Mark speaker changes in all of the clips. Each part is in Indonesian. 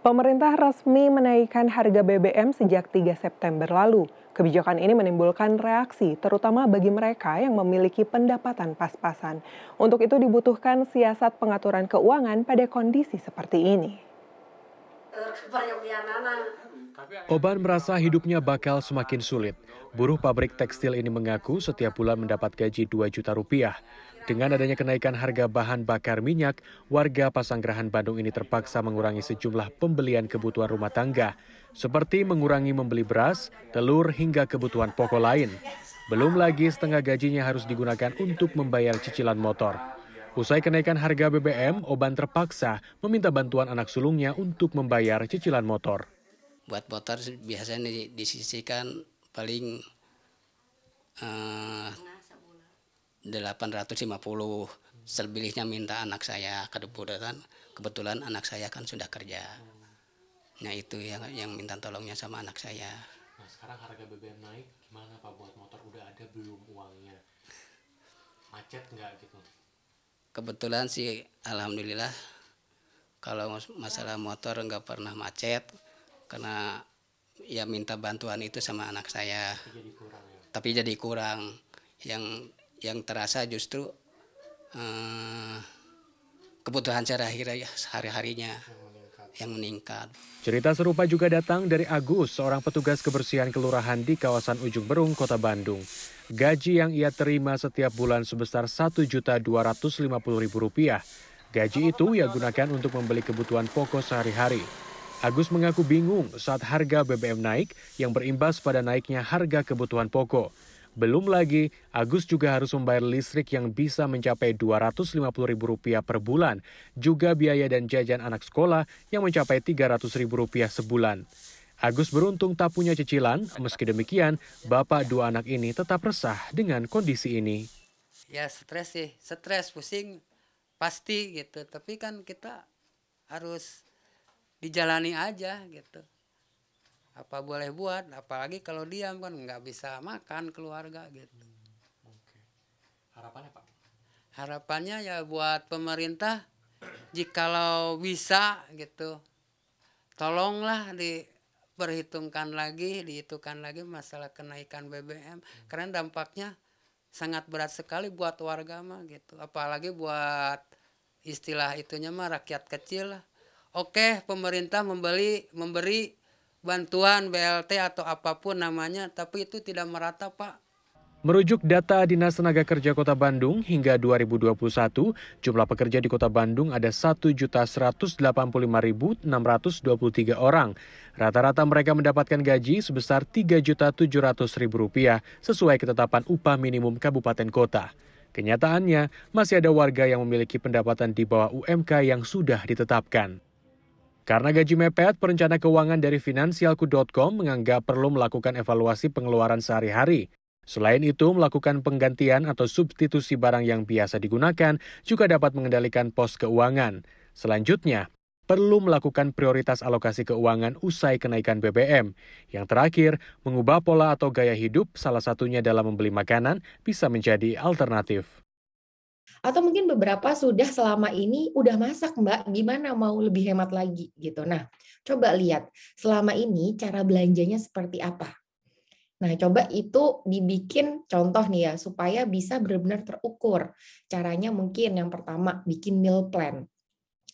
Speaker 1: Pemerintah resmi menaikkan harga BBM sejak 3 September lalu. Kebijakan ini menimbulkan reaksi, terutama bagi mereka yang memiliki pendapatan pas-pasan. Untuk itu dibutuhkan siasat pengaturan keuangan pada kondisi seperti ini.
Speaker 2: Oban merasa hidupnya bakal semakin sulit. Buruh pabrik tekstil ini mengaku setiap bulan mendapat gaji 2 juta rupiah. Dengan adanya kenaikan harga bahan bakar minyak, warga Pasanggerahan Bandung ini terpaksa mengurangi sejumlah pembelian kebutuhan rumah tangga, seperti mengurangi membeli beras, telur, hingga kebutuhan pokok lain. Belum lagi setengah gajinya harus digunakan untuk membayar cicilan motor. Usai kenaikan harga BBM, Oban terpaksa meminta bantuan anak sulungnya untuk membayar cicilan motor.
Speaker 3: Buat motor biasanya disisihkan paling 850. Selebihnya minta anak saya, kebetulan anak saya kan sudah kerja. Nah itu yang minta tolongnya sama anak saya.
Speaker 2: Nah sekarang harga BBM naik, gimana Pak buat motor? Udah ada belum uangnya? Macet nggak gitu?
Speaker 3: Kebetulan sih alhamdulillah kalau masalah motor nggak pernah macet, karena ya minta bantuan itu sama anak saya. Tapi jadi kurang. Yang terasa justru kebutuhan sehari-harinya yang meningkat.
Speaker 2: Cerita serupa juga datang dari Agus, seorang petugas kebersihan kelurahan di kawasan Ujung Berung, Kota Bandung. Gaji yang ia terima setiap bulan sebesar Rp1.250.000. Gaji itu ia gunakan untuk membeli kebutuhan pokok sehari-hari. Agus mengaku bingung saat harga BBM naik yang berimbas pada naiknya harga kebutuhan pokok. Belum lagi, Agus juga harus membayar listrik yang bisa mencapai Rp250.000 per bulan, juga biaya dan jajan anak sekolah yang mencapai Rp300.000 sebulan. Agus beruntung tak punya cicilan, meski demikian, bapak dua anak ini tetap resah dengan kondisi ini.
Speaker 4: Ya stres sih, stres, pusing, pasti gitu. Tapi kan kita harus dijalani aja gitu. Apa boleh buat, apalagi kalau diam kan nggak bisa makan keluarga gitu.
Speaker 2: Oke. Harapannya Pak?
Speaker 4: Harapannya ya buat pemerintah, jikalau bisa gitu, tolonglah diperhitungkan lagi, dihitungkan lagi masalah kenaikan BBM. Karena dampaknya sangat berat sekali buat warga mah gitu. Apalagi buat istilah itunya mah rakyat kecil lah. Oke, pemerintah memberi bantuan BLT atau apapun namanya, tapi itu tidak merata, Pak.
Speaker 2: Merujuk data Dinas Tenaga Kerja Kota Bandung, hingga 2021, jumlah pekerja di Kota Bandung ada 1.185.623 orang. Rata-rata mereka mendapatkan gaji sebesar Rp3.700.000 sesuai ketetapan upah minimum kabupaten kota. Kenyataannya, masih ada warga yang memiliki pendapatan di bawah UMK yang sudah ditetapkan. Karena gaji mepet, perencana keuangan dari Finansialku.com menganggap perlu melakukan evaluasi pengeluaran sehari-hari. Selain itu, melakukan penggantian atau substitusi barang yang biasa digunakan juga dapat mengendalikan pos keuangan. Selanjutnya, perlu melakukan prioritas alokasi keuangan usai kenaikan BBM. Yang terakhir, mengubah pola atau gaya hidup, salah satunya dalam membeli makanan, bisa menjadi alternatif.
Speaker 5: Atau mungkin beberapa sudah selama ini udah masak Mbak, gimana mau lebih hemat lagi gitu. Nah, coba lihat selama ini cara belanjanya seperti apa. Nah, coba itu dibikin contoh nih ya, supaya bisa benar-benar terukur. Caranya mungkin yang pertama, bikin meal plan.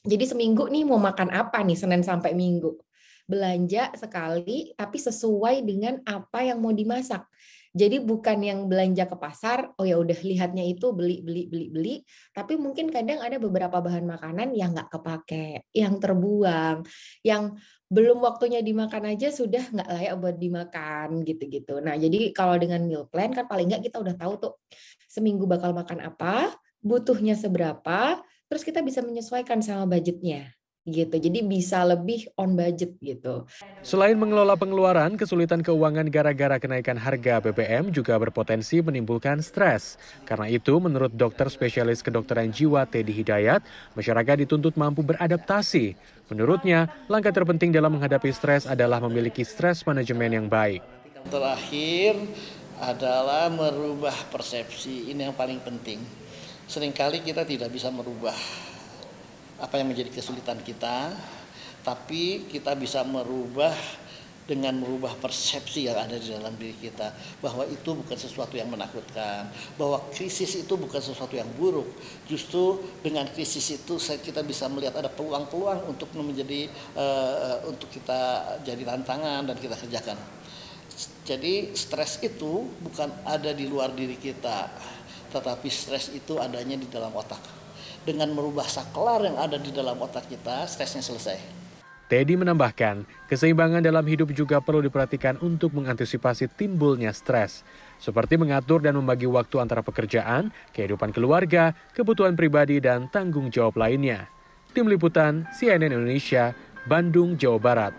Speaker 5: Jadi seminggu nih mau makan apa nih, Senin sampai Minggu. Belanja sekali, tapi sesuai dengan apa yang mau dimasak. Jadi bukan yang belanja ke pasar, oh ya udah lihatnya itu beli, tapi mungkin kadang ada beberapa bahan makanan yang nggak kepake, yang terbuang, yang belum waktunya dimakan aja sudah nggak layak buat dimakan gitu-gitu. Nah jadi kalau dengan meal plan kan paling nggak kita udah tahu tuh seminggu bakal makan apa, butuhnya seberapa, terus kita bisa menyesuaikan sama budgetnya. Gitu. Jadi bisa lebih on budget gitu.
Speaker 2: Selain mengelola pengeluaran, kesulitan keuangan gara-gara kenaikan harga BBM juga berpotensi menimbulkan stres. Karena itu, menurut dokter spesialis kedokteran jiwa Teddy Hidayat, masyarakat dituntut mampu beradaptasi. Menurutnya, langkah terpenting dalam menghadapi stres adalah memiliki stres manajemen yang baik.
Speaker 6: Terakhir adalah merubah persepsi, ini yang paling penting. Seringkali kita tidak bisa merubah apa yang menjadi kesulitan kita, tapi kita bisa merubah dengan merubah persepsi yang ada di dalam diri kita, bahwa itu bukan sesuatu yang menakutkan, bahwa krisis itu bukan sesuatu yang buruk. Justru dengan krisis itu kita bisa melihat ada peluang-peluang untuk menjadi untuk kita jadi tantangan dan kita kerjakan. Jadi stres itu bukan ada di luar diri kita, tetapi stres itu adanya di dalam otak. Dengan merubah saklar yang ada di dalam otak kita, stresnya selesai.
Speaker 2: Teddy menambahkan, keseimbangan dalam hidup juga perlu diperhatikan untuk mengantisipasi timbulnya stres, seperti mengatur dan membagi waktu antara pekerjaan, kehidupan keluarga, kebutuhan pribadi, dan tanggung jawab lainnya. Tim Liputan CNN Indonesia, Bandung, Jawa Barat.